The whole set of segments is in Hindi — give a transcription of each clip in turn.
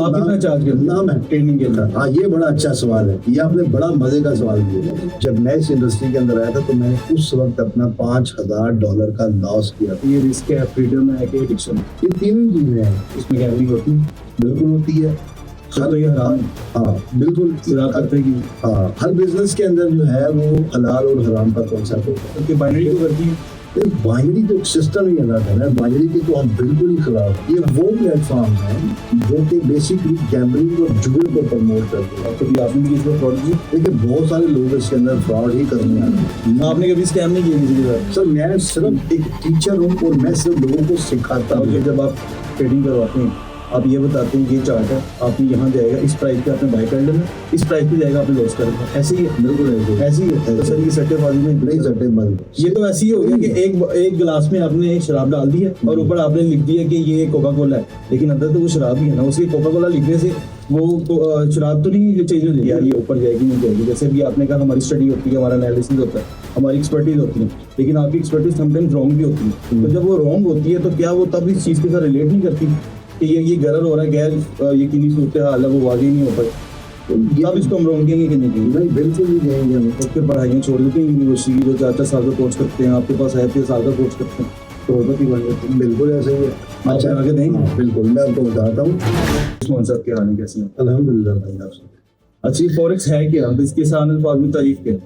आप कितना चार्ज करते हैं? ना मैं ट्रेनिंग के अंदर? हाँ, ये बड़ा अच्छा सवाल है, ये आपने बड़ा मजे का सवाल किया। जब मैं इस इंडस्ट्री के अंदर आया था तो मैंने उस वक्त अपना $5000 का लॉस किया था। ये रिस्क है, फ्रीडम है कि एडिक्शन? ये तीनों चीजें हैं, इसमें गैम्बलिंग होती है? बिल्कुल होती है। तो ये हराम है? हाँ बिल्कुल। फिर आप करते हैं हाँ, हर बिजनेस के अंदर जो है वो हलाल और हराम का कॉन्सेप्ट होता है। कि बाइनरी तो करती है? बाइनरी तो सिस्टम ही अलग है ना, बाइनरी के तो हम बिल्कुल ही खिलाफ। ये वो प्लेटफॉर्म है जो कि बेसिकली गैम्बलिंग और जुए को प्रमोट करते हैं। कभी आपने भी किसी फ्रॉड किया? लेकिन बहुत सारे लोग इसके अंदर फ्रॉड ही करने आते हैं। आपने कभी स्कैम नहीं किया किसी के साथ? सर मैं सिर्फ एक टीचर हूँ और मैं सिर्फ लोगों को सिखाता हूँ। जब आप ट्रेडिंग करवाते हैं, आप ये बताते हैं ये चार्ट है, आपने यहाँ जाएगा, इस प्राइस पे आपने बाय कर लेना, इस प्राइस पे जाएगा आपने लॉस कर लेना, ऐसे ही है? बिल्कुल ऐसे ही है। तो सर ये सट्टेबाजी नहीं सट्टेबाजी। ये तो ऐसे ही हो गया कि एक गिलास में आपने एक शराब डाल दी है और ऊपर आपने लिख दिया कि ये कोका कोला है, लेकिन अंदर तो वो शराब ही है ना। उसके कोका कोला लिखने से वो शराब तो नहीं चेंज हो जाएगी यार, ये ऊपर जाएगी नहीं जाएगी। जैसे भी आपने कहा हमारी स्टडी होती है, हमारा एनालिसिस होता है, हमारी एक्सपर्टीज होती है, लेकिन आपकी एक्सपर्टीज समटाइम्स रॉन्ग भी होती है। तो जब वो रॉन्ग होती है तो क्या वो तब इस चीज़ के साथ रिलेट नहीं करती कि ये गलत हो रहा है, गैर यकीनी सूरत हाल है, वो वाकई नहीं हो पाई, तो अब इसको हम रोक देंगे कि नहीं कहेंगे? नहीं बिल्कुल नहीं कहेंगे हम। तो फिर पढ़ाइयाँ छोड़ देते हैं यूनिवर्सिटी की, जो 4-4 साल का कोर्स करते हैं, आपके पास है 3 साल का कोर्स करते हैं, तो होगा ही बन जाती है। बिल्कुल ऐसे ही है। अच्छा आगे देंगे? हाँ, बिल्कुल मैं आपको बताता हूँ। उस्मान साहब के हाल कैसे हैं? अल्हम्दुलिल्लाह भाई आपसे। अच्छा ये फॉरेक्स है क्या? इसके साथ अल्फाज में तारीफ क्या है?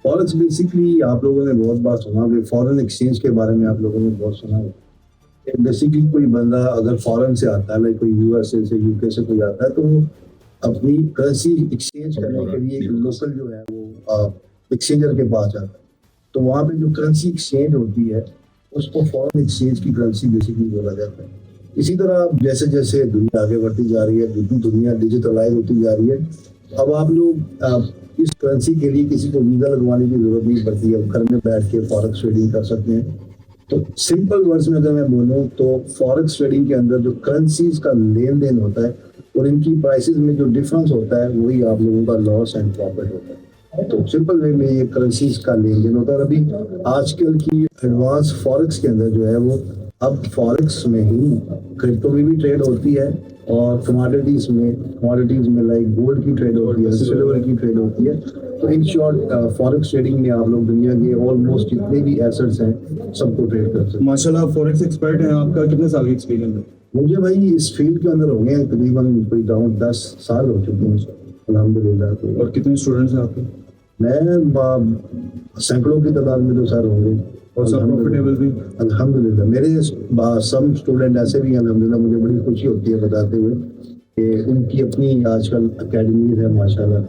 फॉरेक्स बेसिकली आप लोगों ने बहुत बार सुना होगा, फॉरेन एक्सचेंज के बारे में आप लोगों ने बहुत सुना होगा। बेसिकली कोई बंदा अगर फॉरेन से आता है, लाइक कोई यूएसए से यूके से कोई आता है, तो वो अपनी करेंसी एक्सचेंज करने के लिए एक लोकल जो है वो एक्सचेंजर के पास जाता है। तो वहाँ पे जो करेंसी एक्सचेंज होती है उसको फॉरेन एक्सचेंज की करेंसी बेसिकली बोला जाता है। इसी तरह जैसे जैसे दुनिया आगे बढ़ती जा रही है, दुनिया डिजिटलाइज होती जा रही है, अब आप लोग इस करेंसी के लिए किसी को वीजा लगवाने की जरूरत नहीं पड़ती है, घर में बैठ के फॉरेक्स ट्रेडिंग कर सकते हैं। तो सिंपल वर्ड्स में अगर मैं बोलूँ तो फॉरेक्स ट्रेडिंग के अंदर जो करेंसीज का लेन देन होता है और इनकी प्राइसेस में जो डिफरेंस होता है वही आप लोगों का लॉस एंड प्रॉफिट होता है। तो सिंपल वे में ये करेंसीज का लेन देन होता है। अभी आजकल की एडवांस फॉरेक्स के अंदर जो है वो अब फॉरेक्स में ही क्रिप्टो में भी ट्रेड होती है और कमोडिटीज में लाइक गोल्ड की ट्रेड होती है, सिल्वर की ट्रेड होती है। तो इन शॉर्ट फॉरेक्स ट्रेडिंग में आप लोग दुनिया के ऑलमोस्ट जितने भी एसेट्स हैं सबको ट्रेड कर सकते हैं। माशाल्लाह आप फॉरेक्स एक्सपर्ट हैं, आपका कितने साल का एक्सपीरियंस है? मुझे भाई इस फील्ड के अंदर हो गए हैं तकरीबन कोई अराउंड 10 साल हो चुके हैं अल्हम्दुलिल्लाह। तो और कितने स्टूडेंट्स हैं आपके? मैं सैकड़ों की तादाद में तो सर होंगे और सब प्रॉफिटेबल भी? अल्हम्दुलिल्लाह। मेरे सब स्टूडेंट ऐसे भी हैं अल्हम्दुलिल्लाह, मुझे बड़ी खुशी होती है बताते हुए कि उनकी अपनी आजकल अकेडमीज है माशाल्लाह,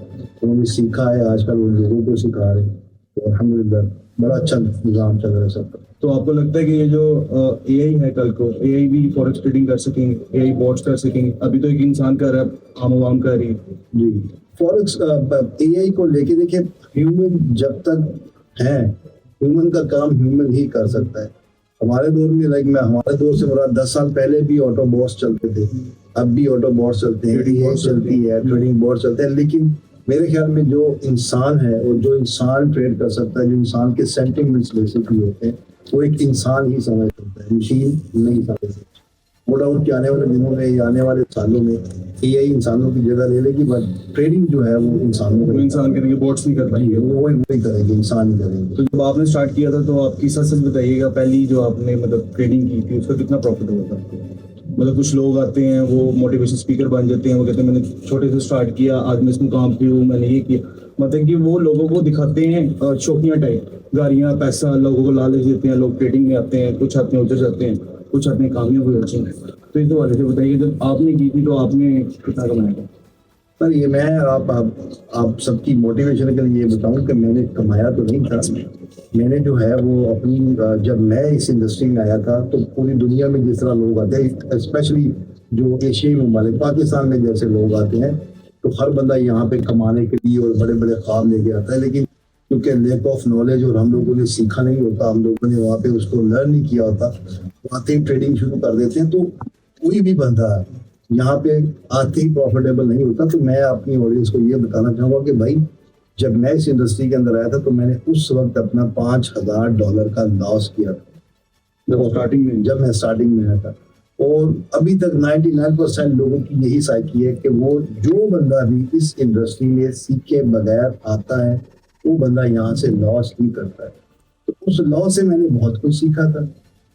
उन्होंने सीखा है, आजकल उन लोगों को सिखा रहे हैं। तो अल्हम्दुलिल्लाह बड़ा अच्छा निज़ाम चल रहा है सबका। तो आपको लगता है कि ये जो एआई है, कल को एआई भी फॉरेक्स ट्रेडिंग कर सकेंगे, एआई बॉट्स कर सकेंगे? अभी तो एक इंसान कर रहा है, आम आवाम कर रही है। जी फॉरेक्स एआई को लेके देखिए, ह्यूमन जब तक है, ह्यूमन का काम ह्यूमन ही कर सकता है। हमारे दौर में हमारे दौर से मुराद 10 साल पहले भी ऑटो बॉट्स चलते थे, अब भी ऑटो बॉट्स चलते हैं, एआई चलती है, ट्रेडिंग बॉट्स चलते हैं। लेकिन मेरे ख्याल में जो इंसान है और जो इंसान ट्रेड कर सकता है, जो इंसान के सेंटिमेंट्स बेसिकली होते हैं, वो एक इंसान ही समझ सकता है, मशीन नहीं समझ सकती। नो डाउट कि आने वाले दिनों में या आने वाले सालों में एआई इंसानों की जगह ले लेगी, बट ट्रेडिंग जो है वो इंसानों को इंसान करेंगे, बॉट्स नहीं कर पाएंगे, वो वही करेंगे, इंसान ही करेंगे। तो जब आपने स्टार्ट किया था तो आपकी सच सच बताइएगा, पहली जो आपने मतलब ट्रेडिंग की थी उसका कितना प्रॉफिट हुआ था? मतलब कुछ लोग आते हैं वो मोटिवेशन स्पीकर बन जाते हैं, वो कहते हैं मैंने छोटे से स्टार्ट किया, आज मैं इस मुकाम पे हूँ, मैंने ये किया। मतलब कि वो लोगों को दिखाते हैं शौकिया टाइप, गाड़ियाँ, पैसा, लोगों को लालच देते हैं, लोग ट्रेडिंग में आते हैं, कुछ आते हैं उधर जाते हैं, कुछ आते हैं कामयाब हो जाते हैं। तो इस हवाले से बताइए, जब आपने की थी तो आपने कितना कमाया था? सर ये मैं आप सबकी मोटिवेशन के लिए ये बताऊं कि मैंने कमाया तो नहीं था। मैंने जो है वो अपनी जब मैं इस इंडस्ट्री में आया था तो पूरी दुनिया में जिस तरह लोग आते हैं, स्पेशली जो एशियाई ममालिक, पाकिस्तान में जैसे लोग आते हैं, तो हर बंदा यहाँ पे कमाने के लिए और बड़े बड़े ख्वाब लेके आता है। लेकिन क्योंकि लैक ऑफ नॉलेज और हम लोगों ने सीखा नहीं होता, हम लोगों ने वहाँ पे उसको लर्न नहीं किया होता, आते ही ट्रेडिंग शुरू कर देते हैं। तो कोई भी बंदा यहाँ पे आते ही प्रॉफिटेबल नहीं होता। तो मैं अपनी ऑडियंस को ये बताना चाहूँगा कि भाई जब मैं इस इंडस्ट्री के अंदर आया था तो मैंने उस वक्त अपना $5000 का लॉस किया था, जब स्टार्टिंग में जब मैं स्टार्टिंग में आया था। और अभी तक 99% लोगों की यही साइकी है कि वो जो बंदा भी इस इंडस्ट्री में सीखे बगैर आता है वो बंदा यहाँ से लॉस ही करता है। तो उस लॉ से मैंने बहुत कुछ सीखा था।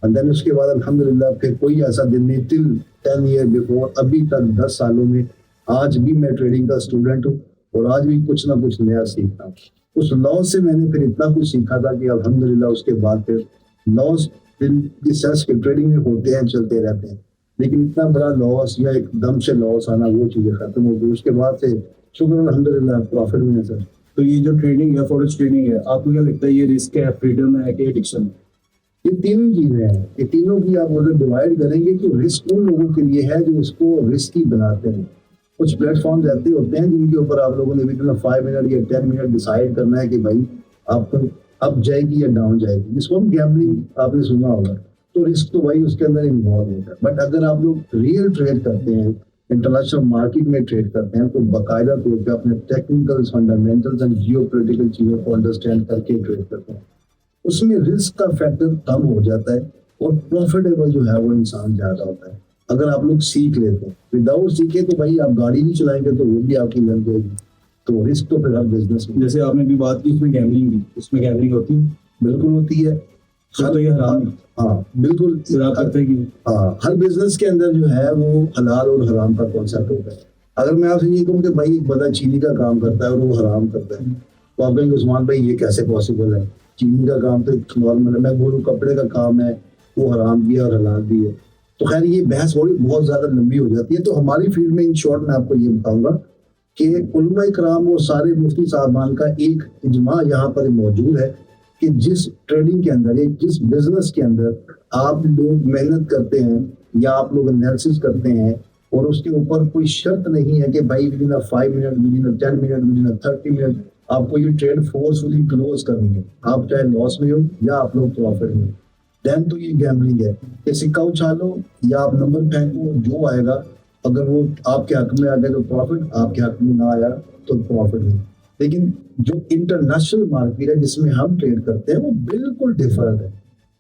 एंड देन उसके बाद अल्हम्दुलिल्लाह फिर कोई ऐसा दिन नहीं, टिल 10 ईयर बिफोर, अभी तक 10 सालों में आज भी मैं ट्रेडिंग का स्टूडेंट हूँ और आज भी कुछ ना कुछ नया सीखता हूँ। उस लॉ से मैंने फिर इतना कुछ सीखा था कि अल्हम्दुलिल्लाह उसके बाद फिर लॉस इस सेंस के ट्रेडिंग में होते हैं, चलते रहते हैं, लेकिन इतना बड़ा लॉस या एकदम से लॉस आना वो चीजें खत्म हो गई। उसके बाद से शुक्र अल्हम्दुलिल्लाह प्रॉफिट में है सर। तो ये जो ट्रेडिंग है, फॉरेक्स ट्रेडिंग है, आपको क्या लगता है ये रिस्क है, फ्रीडम है कि एडिक्शन? ये तीनों चीजें हैं, ये तीनों की आप अगर डिवाइड करेंगे तो रिस्क उन लोगों के लिए है जो इसको रिस्की बनाते हैं। कुछ प्लेटफॉर्म ऐसे होते हैं जिनके ऊपर आप लोगों ने विदिन 5 मिनट या 10 मिनट डिसाइड करना है कि भाई आपको अप जाएगी या डाउन जाएगी, जिसको हम गैम्बलिंग आपने सुना होगा। तो रिस्क तो भाई उसके अंदर इन्वॉल्व होता है। बट अगर आप लोग रियल ट्रेड करते हैं, इंटरनेशनल मार्केट में ट्रेड करते हैं, तो बाकायदा तौर पर अपने टेक्निकल फंडामेंटल्स एंड जियोपॉलिटिकल चीजों को अंडरस्टैंड करके ट्रेड करते हैं, उसमें रिस्क का फैक्टर कम हो जाता है और प्रॉफिटेबल जो है वो इंसान ज्यादा होता है। अगर आप लोग सीख लेते हैं, विदाउट सीखे तो भाई आप गाड़ी नहीं चलाएंगे तो वो भी आपकी लग जाएगी। तो रिस्क तो फिर हर बिजनेस में, जैसे आपने भी बात की इसमें गैम्बलिंग भी, इसमें गैम्बलिंग होती है? बिल्कुल होती है। तो ये हराम है? हाँ बिल्कुल, फिर आप करते हैं कि हाँ हर बिजनेस के अंदर जो है वो हलाल और हराम का कॉन्सेप्ट होता है। अगर मैं आपसे ये कहूँ कि भाई एक बंदा चीनी का काम करता है और वो हराम करता है, तो आप कहेंगे उस्मान भाई ये कैसे पॉसिबल है, चीनी का काम तो नॉर्मल है। मैं बोलूँ कपड़े का काम है, वो हराम भी है और हलाल भी है। तो खैर ये बहस बहुत ज्यादा लंबी हो जाती है। तो हमारी फील्ड में इन शॉर्ट मैं आपको ये बताऊंगा कि उलमा इकराम और सारे मुफ्ती साहबान का एक इजमा यहाँ पर मौजूद है कि जिस ट्रेडिंग के अंदर या जिस बिजनेस के अंदर आप लोग मेहनत करते हैं या आप लोग एनालिसिस करते हैं और उसके ऊपर कोई शर्त नहीं है कि भाई within 5 minute, within 10 minute, within 30 minute आपको ये ट्रेड फोर्सफुली क्लोज करनी है, आप चाहे लॉस में हो या आप लोग प्रॉफिट में, देन तो ये गैम्बलिंग है। कि सिक्का उछालो या आप नंबर फेंको, जो आएगा अगर वो आपके हक में आ गया तो प्रॉफिट, आपके हक में ना आया तो प्रॉफिट नहीं। लेकिन जो इंटरनेशनल मार्केट है जिसमें हम ट्रेड करते हैं वो बिल्कुल डिफरेंट है।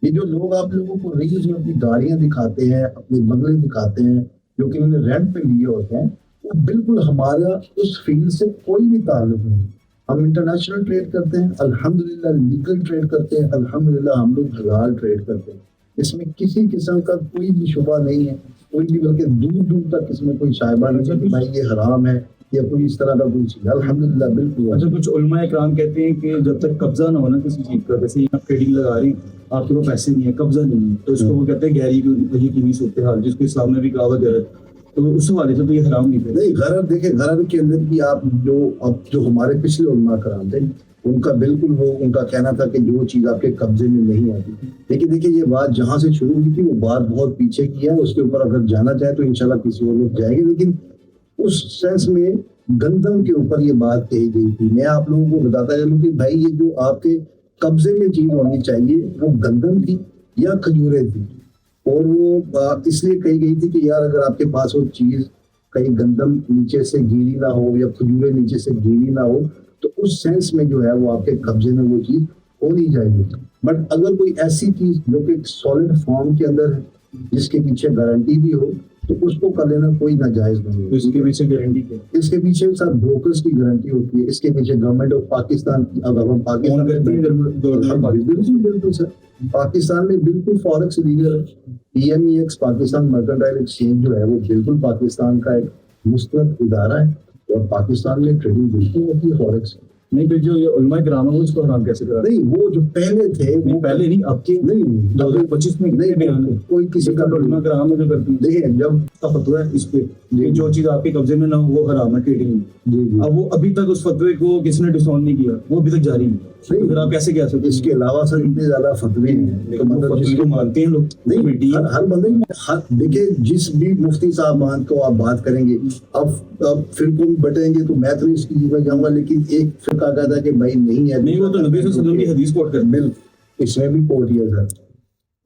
ये जो लोग आप लोगों को रील्स में अपनी गाड़ियां दिखाते हैं, अपने बंगले दिखाते हैं जो कि उन्होंने रेंट पे लिए होते हैं, वो बिल्कुल हमारा उस फील्ड से कोई भी ताल्लुक नहीं। हम इंटरनेशनल ट्रेड करते हैं अल्हम्दुलिल्लाह, लीगल ट्रेड करते हैं अल्हम्दुलिल्लाह, हम लोग हलाल ट्रेड करते हैं। इसमें किसी किस्म का कोई भी शुबा नहीं है, कोई भी, बल्कि दूर दूर तक इसमें कोई शायबा नहीं है कि भाई ये हराम है या कोई इस तरह का कोई चीज। अल्हम्दुलिल्लाह बिल्कुल। अच्छा, कुछ उलमा इकराम कहते हैं कि जब तक कब्जा ना हो ना किसी चीज का, जैसे आप ट्रेडिंग लगा रहे हैं, आपके पास पैसे नहीं है, कब्जा नहीं है, तो इसको वो कहते हैं गैरी यकीनी सूरत हाल, जिसको इस्लाम में भी कहा गया है। तो उस हवाले से तो ये हराम नहीं है। नहीं, गरर देखे, गरर के अंदर भी आप जो हमारे पिछले उलमा कराम थे उनका बिल्कुल वो उनका कहना था कि जो चीज आपके कब्जे में नहीं आती। लेकिन देखिए ये बात जहां से शुरू हुई थी वो बात बहुत पीछे की है, उसके ऊपर अगर जाना चाहे तो इंशाल्लाह किसी और लोग जाएंगे। लेकिन उस सेंस में गंदम के ऊपर ये बात कही गई थी। मैं आप लोगों को बताता चलूं कि भाई ये जो आपके कब्जे में चीज होनी चाहिए वो गंदम थी या खजूरें थी, और वो इसलिए कही गई थी कि यार अगर आपके पास वो चीज कहीं गंदम नीचे से गीली ना हो या खजूरें नीचे से गीली ना हो तो उस सेंस में जो है वो आपके कब्जे में वो चीज होनी चाहिए। बट अगर कोई ऐसी चीज जो कि सॉलिड फॉर्म के अंदर है जिसके पीछे गारंटी भी हो तो उसको कर लेना कोई नाजायज नहीं है। तो इसके पीछे गारंटी क्या है? इसके पीछे साथ ब्रोकर्स की गारंटी होती है, इसके पीछे गवर्नमेंट ऑफ पाकिस्तान की, अब हम पाकिस्तान बिल्कुल सर, पाकिस्तान में बिल्कुल फॉरेक्स लीगल है। PMEX पाकिस्तान मर्केंटाइल एक्सचेंज जो है वो बिल्कुल पाकिस्तान का एक मुस्तरद इदारा है और पाकिस्तान में ट्रेडिंग बिल्कुल होती है फॉरेक्स। नहीं, फिर जो ये उलमा इकराम है वो इसको हराम कैसे करा? नहीं, वो जो पहले थे नहीं, पहले नहीं, आपके नहीं 2025 में नहीं, बयान है कोई किसी का उलमा इकराम है जो करते हैं। देखिए जब का फतवा है इस पे कि जो चीज आपके कब्जे में ना हो वो हराम है ट्रेडिंग में। जी अब वो अभी तक उस फतवे को किसी ने डिसऑन नहीं किया, वो अभी तक जारी है। तो फिर आप कैसे कह सकते हैं? इसके अलावा सर इतने ज्यादा फतवे हैं, लेकिन वो फतवे को मानते हैं लोग। नहीं, हर बंदे देखिए जिस भी मुफ्ती साहब मान को आप बात करेंगे, अब फिरकों में बटेंगे तो मैं तो इसकी जगह जाऊंगा, लेकिन एक फिरका कहता है कि भाई नहीं है, नहीं, वो तो नबी सल्लल्लाहु अलैहि वसल्लम की हदीस कोट करते हैं। बिल्कुल, इसमें भी कोट किया सर।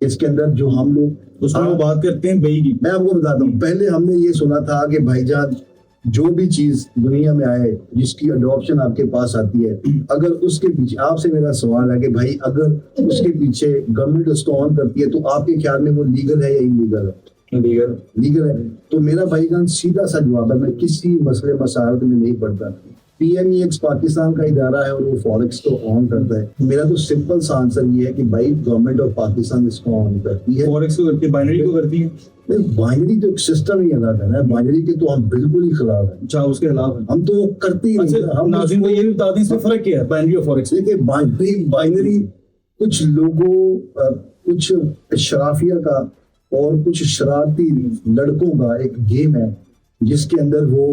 इसके अंदर जो हम लोग उसमें वो बात करते हैं बई की। मैं आपको बताता हूँ, पहले हमने ये सुना था कि भाईजान जो भी चीज दुनिया में आए जिसकी अडॉप्शन आपके पास आती है, अगर उसके पीछे, आपसे मेरा सवाल है कि भाई अगर उसके पीछे गवर्नमेंट उसको ऑन करती है तो आपके ख्याल में वो लीगल है या इलीगल है? लीगल है। तो मेरा भाईजान सीधा सा जवाब है, मैं किसी मसले मसाइल में नहीं पड़ता। PMEX पाकिस्तान का इदारा है और वो फॉरेक्स को ऑन करता है। मेरा तो सिंपल सा आंसर ये है कि भाई गवर्नमेंट ऑफ पाकिस्तान इसको ऑन करती है। फॉरेक्स को करती है, बाइनरी को करती है। बाइनरी तो एक सिस्टम ही अलग है ना, बाइनरी के तो हम बिल्कुल ही खिलाफ है। अच्छा, उसके खिलाफ है। हम तो वो करते ही नहीं। अच्छा, नाज़रीन को ये भी बता दें इसमें फर्क क्या है बाइनरी और फॉरेक्स। देखिए बाइनरी कुछ लोगों कुछ शराफिया का और कुछ शरारती लड़कों का एक गेम है जिसके अंदर वो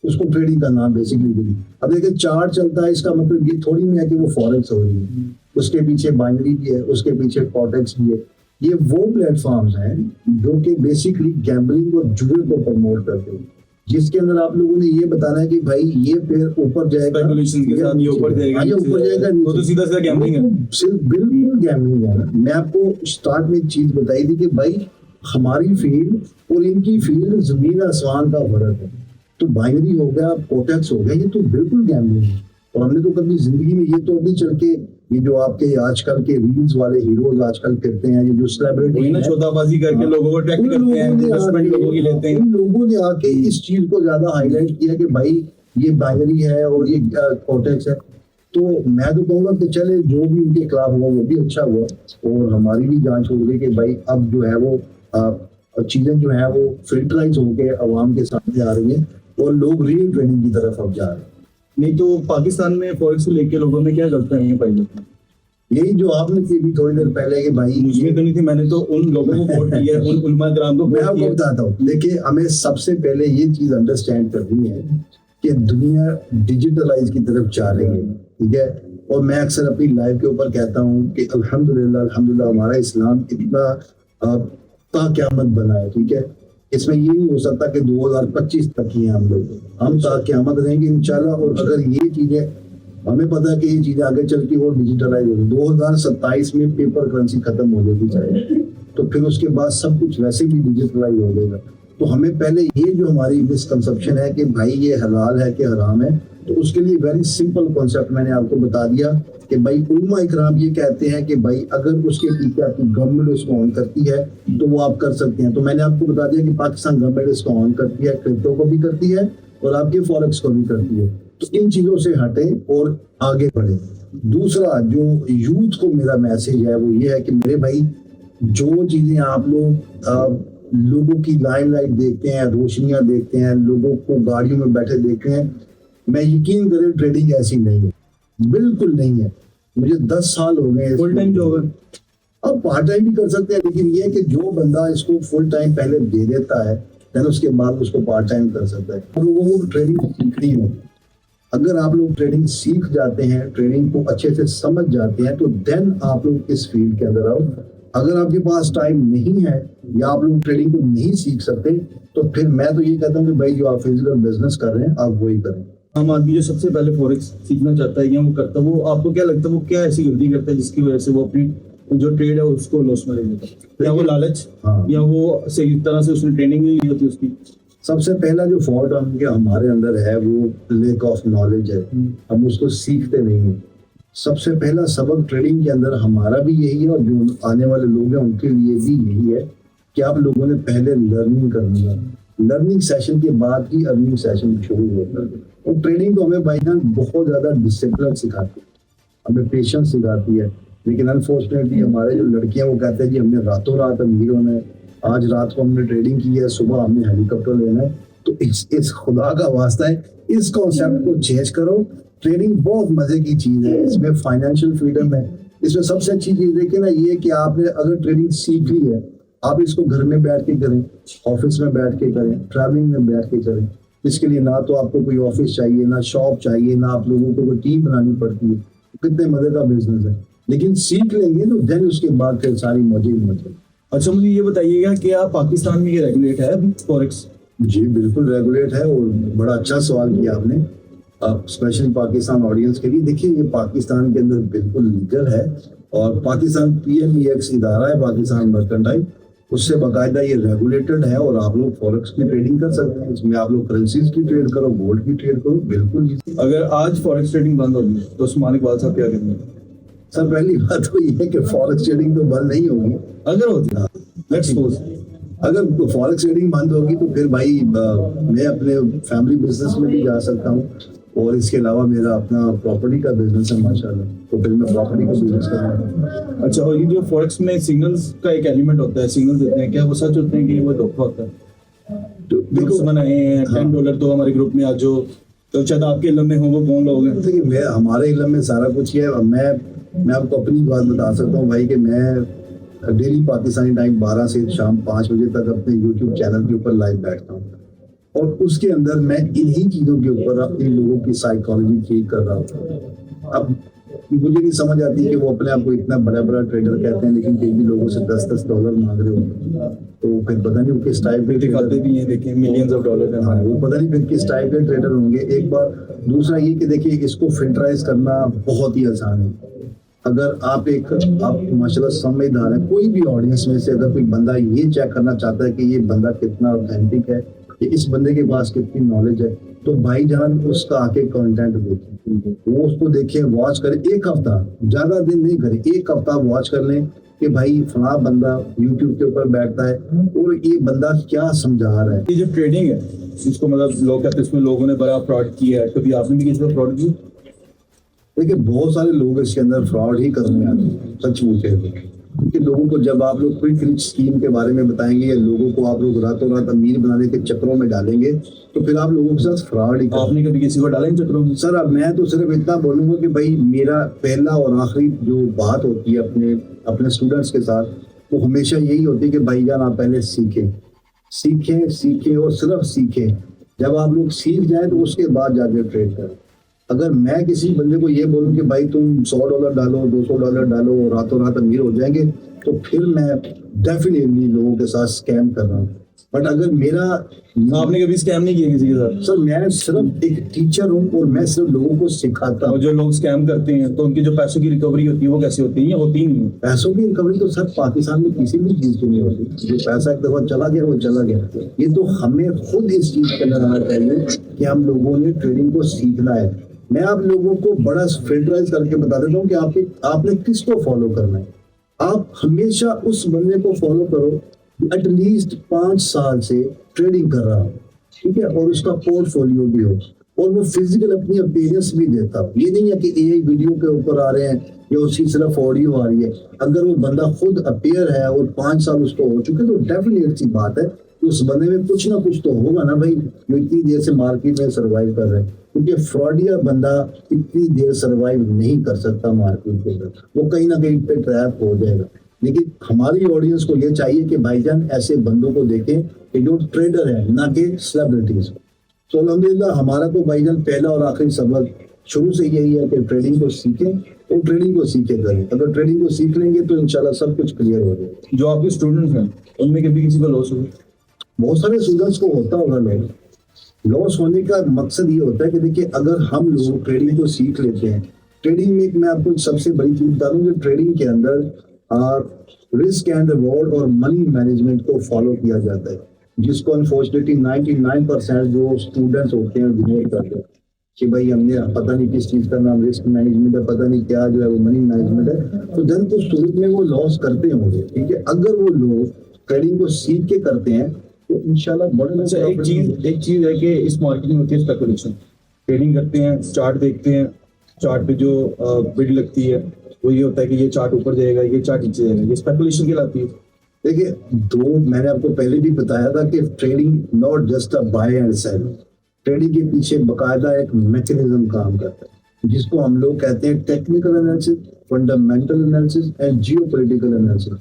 उसको ट्रेडिंग का नाम बेसिकली दी। अब देखिए चार्ट चलता है, इसका मतलब ये थोड़ी नहीं है कि वो फॉरेक्स हो रही है, उसके पीछे बाइनरी भी है, उसके पीछे कॉटेक्स भी है। ये वो प्लेटफॉर्म्स हैं जो कि बेसिकली गैम्बलिंग और जुए को प्रमोट करते हैं, जिसके अंदर आप लोगों ने ये बताना है कि भाई ये पेड़ ऊपर जाएगा, स्पेकुलेशन के साथ ये ऊपर जाएगा, ये ऊपर जाएगा, वो तो सीधा सीधा गैम्बलिंग है। सिर्फ बिल्कुल गैम्बलिंग है ना। मैं आपको स्टार्ट में एक चीज बताई थी कि भाई हमारी फील्ड और इनकी फील्ड जमीन आसमान का फर्क है। तो बाइनरी हो गया, कोटेक्स हो गया, ये तो बिल्कुल गैम्बलिंग है। और हमने तो कभी जिंदगी में ये तो अभी चल के ये जो आपके आजकल के रील्स वाले हीरोज आजकल करते हैं, ये जो सेलिब्रिटी ना छोटाबाजी करके लोगों को अट्रैक्ट करते हैं, इन्वेस्टमेंट लोगों की लेते हैं। इन लोगों ने आके इस चीज को ज्यादा हाईलाइट किया कि भाई ये बाइनरी है और ये कोटेक्स है। तो मैं तो कहूंगा कि चले जो भी इनके खिलाफ हुआ वो भी अच्छा हुआ, और हमारी भी जांच हो गई कि भाई अब जो है वो चीजें जो है वो फिल्टराइज होके अवाम के सामने आ रही है और लोग रियल ट्रेडिंग की तरफ अब जा रहे हैं। नहीं तो पाकिस्तान में फॉरेक्स को लेके लोगों ने क्या गलतियां हैं पाई? यही जो आपने की भी थोड़ी देर पहले कि भाई मुझे तो नहीं थी, मैंने तो उन लोगों को वोट किया है, उन उलमा कराम को मैं वोट आपको किया। बताता हूँ। देखिए हमें सबसे पहले ये चीज अंडरस्टैंड करनी है कि दुनिया डिजिटलाइज की तरफ जा रही है, ठीक है। और मैं अक्सर अपनी लाइफ के ऊपर कहता हूँ कि अल्हम्दुलिल्लाह हमारा इस्लाम इतना ताक़यामत बना है, ठीक है। इसमें ये नहीं हो सकता कि 2025 तक ही हम लोग हम ताक़यामत रहेंगे इंशाल्लाह। और अगर ये चीजें हमें पता है कि ये चीजें आगे चल के और डिजिटलाइज होगी, 2027 में पेपर करेंसी खत्म हो जाएगी चाहे, तो फिर उसके बाद सब कुछ वैसे भी डिजिटलाइज हो जाएगा। तो हमें पहले ये जो हमारी मिसकंसेप्शन है कि भाई ये हलाल है कि हराम है, तो उसके लिए वेरी सिंपल कॉन्सेप्ट मैंने आपको बता दिया कि भाई उलमा इकराम ये कहते हैं कि भाई अगर उसके पीछे आपकी गवर्नमेंट उसको ऑन करती है तो वो आप कर सकते हैं। तो मैंने आपको बता दिया कि पाकिस्तान गवर्नमेंट इसको ऑन करती है, क्रिप्टो को भी करती है और आपके फॉरेक्स को भी करती है। तो इन चीजों से हटे और आगे बढ़े। दूसरा जो यूथ को मेरा मैसेज है वो ये है कि मेरे भाई जो चीजें आप लोग लोगों की लाइमलाइट देखते हैं, रोशनियां देखते हैं, लोगों को गाड़ियों में बैठे देखते हैं, मैं यकीन करें ट्रेडिंग ऐसी नहीं है, बिल्कुल नहीं है। मुझे 10 साल हो गए। फुल टाइम जॉब है, अब पार्ट टाइम भी कर सकते हैं, लेकिन ये है कि जो बंदा इसको फुल टाइम पहले दे देता है देन उसके बाद उसको पार्ट टाइम कर सकता है। और लोगों को ट्रेडिंग सीखनी है। अगर आप लोग ट्रेडिंग सीख जाते हैं, ट्रेडिंग को अच्छे से समझ जाते हैं, तो देन आप लोग इस फील्ड के अंदर आओ। अगर आपके पास टाइम नहीं है या आप लोग ट्रेडिंग को नहीं सीख सकते, तो फिर मैं तो ये कहता हूँ कि भाई जो आप फिजिकल बिजनेस कर रहे हैं आप वही करें। आम आदमी जो सबसे पहले फॉरेक्स सीखना चाहता है या वो करता है, वो आपको क्या लगता है वो क्या ऐसी गलती करता है जिसकी वजह से वो अपनी जो ट्रेड है उसको लॉस में ले लेता है? या वो लालच, हाँ। या वो सही तरह से उसने ट्रेनिंग नहीं ली होती उसकी? सबसे पहला जो फॉल्ट हमारे अंदर है वो लेक ऑफ नॉलेज है, हम उसको सीखते नहीं हैं। सबसे पहला सबक ट्रेडिंग के अंदर हमारा भी यही है और जो आने वाले लोग हैं उनके लिए भी यही है कि आप लोगों ने पहले लर्निंग करनी है। लर्निंग सेशन के बाद ही अर्निंग सेशन शुरू होता है। और ट्रेडिंग को हमें भाईजान बहुत ज्यादा डिसिप्लिन सिखाती है, हमें पेशेंस सिखाती है। लेकिन अनफॉर्चुनेटली हमारे जो लड़कियां वो कहते हैं जी हमने रातों रात अमीर होना है, आज रात को हमने ट्रेडिंग की है, सुबह हमने हेलीकॉप्टर लेना है। तो इस खुदा का वास्ता है इस कॉन्सेप्ट को चेंज करो। ट्रेडिंग बहुत मजे की चीज है, इसमें फाइनेंशियल फ्रीडम है। इसमें सबसे अच्छी चीज देखिए ना ये कि आपने अगर ट्रेडिंग सीख ली है, आप इसको घर में बैठ के करें, ऑफिस में बैठ के करें, ट्रैवलिंग में बैठ के करें। इसके लिए ना तो आपको कोई ऑफिस चाहिए, ना शॉप चाहिए, ना आप लोगों को कोई टीम बनानी पड़ती है। कितने मजे का बिजनेस है। लेकिन सीख लेंगे तो देन उसके बाद फिर सारी मजे ही मजे। अच्छा मुझे ये बताइएगा कि आप पाकिस्तान में ये रेगुलेट है फॉरेक्स? जी बिल्कुल रेगुलेट है। और बड़ा अच्छा सवाल किया आपने, स्पेशली पाकिस्तान ऑडियंस के लिए। देखिए ये पाकिस्तान के अंदर बिल्कुल लीगल है और पाकिस्तान PMEX इदारा है, पाकिस्तान मर्केंटाइल, उससे बाकायदा ये रेगुलेटेड है। और आप लोग फॉरेक्स की ट्रेडिंग कर सकते हैं, इसमें आप लोग करेंसीज की ट्रेड करो, गोल्ड की ट्रेड करो, बिल्कुल ईजी। अगर आज फॉरेक्स ट्रेडिंग बंद होगी तो उस्मान इकबाल साहब क्या करेंगे? सर पहली बात तो ये है कि फॉरेक्स ट्रेडिंग तो बंद नहीं होगी। अगर होती, लेट्स सपोज अगर फॉरेक्स ट्रेडिंग बंद होगी तो फिर भाई मैं अपने फैमिली बिजनेस में भी जा सकता हूँ, और इसके अलावा मेरा अपना प्रॉपर्टी का बिजनेस है माशाल्लाह, तो फिर मैं प्रॉपर्टी का बिजनेस करूँगा। अच्छा, और ये जो फॉरेक्स में सिग्नल्स का एक एलिमेंट होता है, सिग्नल देते हैं, क्या वो सच होते हैं कि वो धोखा होता है? तो ग्रुप्स बनाए हैं, हाँ। $10 तो हमारे ग्रुप में आ जाओ, तो शायद आपके इलम में हो, वो कौन लोग हैं? देखिए मैं हमारे इलम में सारा कुछ ही है। मैं आपको अपनी बात बता सकता हूँ भाई कि मैं डेली पाकिस्तानी टाइम 12 से शाम 5 बजे तक अपने यूट्यूब चैनल के ऊपर लाइव बैठता हूँ, और उसके अंदर मैं इन्हीं चीज़ों के ऊपर अपने लोगों की साइकोलॉजी ठीक कर रहा हूँ। अब मुझे नहीं समझ आती कि वो अपने आप को इतना बड़ा बड़ा ट्रेडर कहते हैं, लेकिन फिर भी लोगों से $10 मांग रहे होते, तो फिर पता नहीं वो किस टाइप के दिखाते भी हैं, देखिए मिलियंस ऑफ डॉलर है हाँ, हमारे। वो पता नहीं फिर किस टाइप के ट्रेडर होंगे। एक बार दूसरा ये कि देखिए इसको फिल्टराइज करना बहुत ही आसान है। अगर आप माशाल्लाह समझदार है, कोई भी ऑडियंस में से अगर कोई बंदा ये चेक करना चाहता है कि ये बंदा कितना ऑथेंटिक है, कि इस बंदे के पास कितनी नॉलेज है, तो भाईजान उसका आके कंटेंट देखें, वो उसको देखें, वॉच करें। एक हफ्ता, ज्यादा दिन नहीं करें, एक हफ्ता वॉच कर लें कि भाई फला बंदा यूट्यूब के ऊपर बैठता है और ये बंदा क्या समझा रहा है। ये जो ट्रेडिंग है, इसको मतलब लोग कहते हैं इसमें लोगों ने बड़ा फ्रॉड किया है, कभी आपने भी किसी पर फ्रॉड किया? देखिए बहुत सारे लोग इसके अंदर फ्रॉड ही करने आते हैं, सच पूछे तो। क्योंकि लोगों को जब आप लोग क्विक रिच स्कीम के बारे में बताएंगे या लोगों को आप लोग रातों रात अमीर बनाने के चक्रों में डालेंगे, तो फिर आप लोगों के साथ फ्रॉड ही करेंगे। आपने कभी किसी को डाला इन चक्रों में? सर अब मैं तो सिर्फ इतना बोलूंगा कि भाई मेरा पहला और आखिरी जो बात होती है अपने स्टूडेंट्स के साथ, वो हमेशा यही होती है कि भाईजान आप पहले सीखें और सिर्फ सीखें। जब आप लोग सीख जाए तो उसके बाद जाके ट्रेड करें। अगर मैं किसी बंदे को ये बोलूं कि भाई तुम $100 डालो, $200 डालो और रातों रात अमीर हो जाएंगे, तो फिर मैं डेफिनेटली लोगों के साथ स्कैम कर रहा हूँ। बट अगर मेरा आपने कभी स्कैम नहीं किया किसी के साथ? सर मैं सिर्फ एक टीचर हूँ और मैं सिर्फ लोगों को सिखाता और हूँ। जो लोग स्कैम करते हैं तो उनकी जो पैसों की रिकवरी होती है वो कैसे होती है या होती ही नहीं है? पैसों की रिकवरी तो सर पाकिस्तान में किसी भी चीज की नहीं होती। जो पैसा एक दफा चला गया वो चला गया। ये तो हमें खुद इस चीज के अंदर आना चाहिए कि हम लोगों ने ट्रेडिंग को सीखना है। मैं आप लोगों को बड़ा फिल्टराइज करके बता देता हूँ कि आपने किसको फॉलो करना है। आप हमेशा उस बंदे को फॉलो करो एटलीस्ट 5 साल से ट्रेडिंग कर रहा हो, ठीक है, और उसका पोर्टफोलियो भी हो और वो फिजिकल अपनी अपीयरेंस भी देता हो। ये नहीं है कि एआई वीडियो के ऊपर आ रहे हैं या उसकी सिर्फ ऑडियो आ रही है। अगर वो बंदा खुद अपीयर है और 5 साल उसको हो चुके तो डेफिनेट सी बात है कि उस बंदे में कुछ ना कुछ तो होगा ना भाई, जो इतनी देर से मार्केट में सर्वाइव कर रहे हैं। क्योंकि फ्रॉडिया बंदा इतनी देर सर्वाइव नहीं कर सकता मार्केट के अंदर, वो कहीं ना कहीं पे ट्रैप हो जाएगा। लेकिन हमारी ऑडियंस को ये चाहिए कि भाईजान ऐसे बंदों को देखें कि जो ट्रेडर है, ना कि सेलिब्रिटीज। तो अल्हम्दुलिल्लाह हमारा तो भाईजान पहला और आखिरी सबक शुरू से यही है कि ट्रेडिंग को सीखें और ट्रेडिंग को सीखे करें। अगर ट्रेडिंग को सीख लेंगे तो इंशाल्लाह सब कुछ क्लियर हो जाएगा। जो आपके स्टूडेंट्स हैं उनमें कभी किसी को लॉस हुआ? बहुत सारे स्टूडेंट्स को होता होगा लॉस होने का मकसद ये होता है कि देखिए अगर हम लोग ट्रेडिंग को सीख लेते हैं, ट्रेडिंग में मैं आपको सबसे बड़ी चीज बता दूं कि ट्रेडिंग के अंदर रिस्क एंड रिवॉर्ड और मनी मैनेजमेंट को फॉलो किया जाता है, जिसको अनफॉर्चुनेटली 99% जो स्टूडेंट्स होते हैं इग्नोर करते हैं कि भाई हमने पता नहीं किस चीज का नाम रिस्क मैनेजमेंट है, पता नहीं क्या जो है वो मनी मैनेजमेंट है। तो देन तो शुरू में वो लॉस करते होंगे, ठीक है। अगर वो लोग ट्रेडिंग को सीख के करते हैं तो इंशाल्लाह बड़े। अच्छा, एक चीज है कि इस मार्केट में होती है स्पेकुलेशन। ट्रेडिंग करते हैं, चार्ट देखते हैं, चार्ट पे जो बिड लगती है वो ये होता है कि ये चार्ट ऊपर जाएगा, ये चार्ट नीचे जाएगा, ये स्पेकुलेशन कहलाती है। देखिए मैंने आपको पहले भी बताया था कि trading not just a buy and sell. Trading के पीछे बकायदा एक मैकेनिज्म काम करता है जिसको हम लोग कहते हैं technical analysis, fundamental analysis and geopolitical analysis.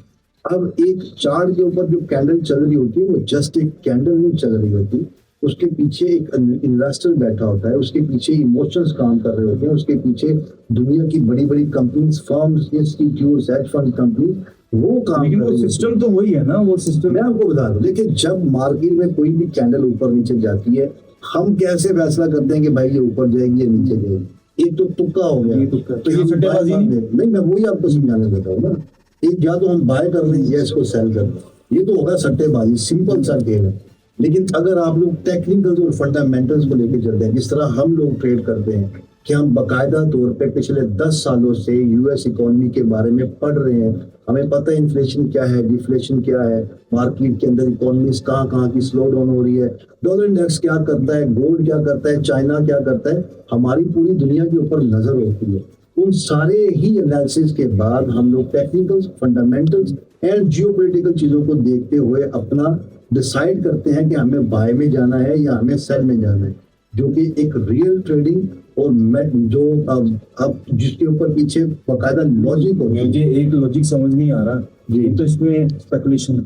अब एक चार्ट के ऊपर जो कैंडल चल रही होती है वो जस्ट एक कैंडल नहीं चल रही होती, उसके पीछे एक इन्वेस्टर बैठा होता है, उसके पीछे इमोशंस काम कर रहे होते हैं, उसके पीछे दुनिया की बड़ी बड़ी companies, firms, institutes, hedge fund company वो काम कर रही है। सिस्टम तो वही है ना, वो सिस्टम। मैं आपको बता दूं, देखिए जब मार्केट में कोई भी कैंडल ऊपर नीचे जाती है, हम कैसे फैसला करते हैं कि भाई ये ऊपर जाएगी या नीचे जाएगी? एक तो तुक्का हो गया, तो ये सट्टेबाजी नहीं। मैं वही आपको समझाने देता हूँ ना। एक या तो हम बाय कर रहे हैं या इसको सेल कर रहे हैं, ये तो होगा सट्टेबाजी, सिंपल सा खेल है। लेकिन अगर आप लोग टेक्निकल्स और फंडामेंटल्स को लेकर चलते हैं, जिस तरह हम लोग ट्रेड करते हैं, कि हम बाकायदा तौर पे पिछले 10 सालों से यूएस इकोनॉमी के बारे में पढ़ रहे हैं। हमें पता है इन्फ्लेशन क्या है, डिफ्लेशन क्या है, मार्केट के अंदर इकोनॉमीज कहाँ की स्लो डाउन हो रही है, डॉलर इंडेक्स क्या करता है, गोल्ड क्या करता है, चाइना क्या करता है, हमारी पूरी दुनिया के ऊपर नजर होती है। उन सारे ही एनालिसिस के बाद हम लोग टेक्निकल्स, फंडामेंटल्स एंड जियोपॉलिटिकल चीजों को देखते हुए अपना डिसाइड करते हैं कि हमें बाय में जाना है या हमें सेल में जाना है, जो कि एक रियल ट्रेडिंग और जो अब जिसके ऊपर पीछे बाकायदा लॉजिक हो। मुझे एक लॉजिक समझ नहीं आ रहा जी। तो इसमें स्पेकुलेशन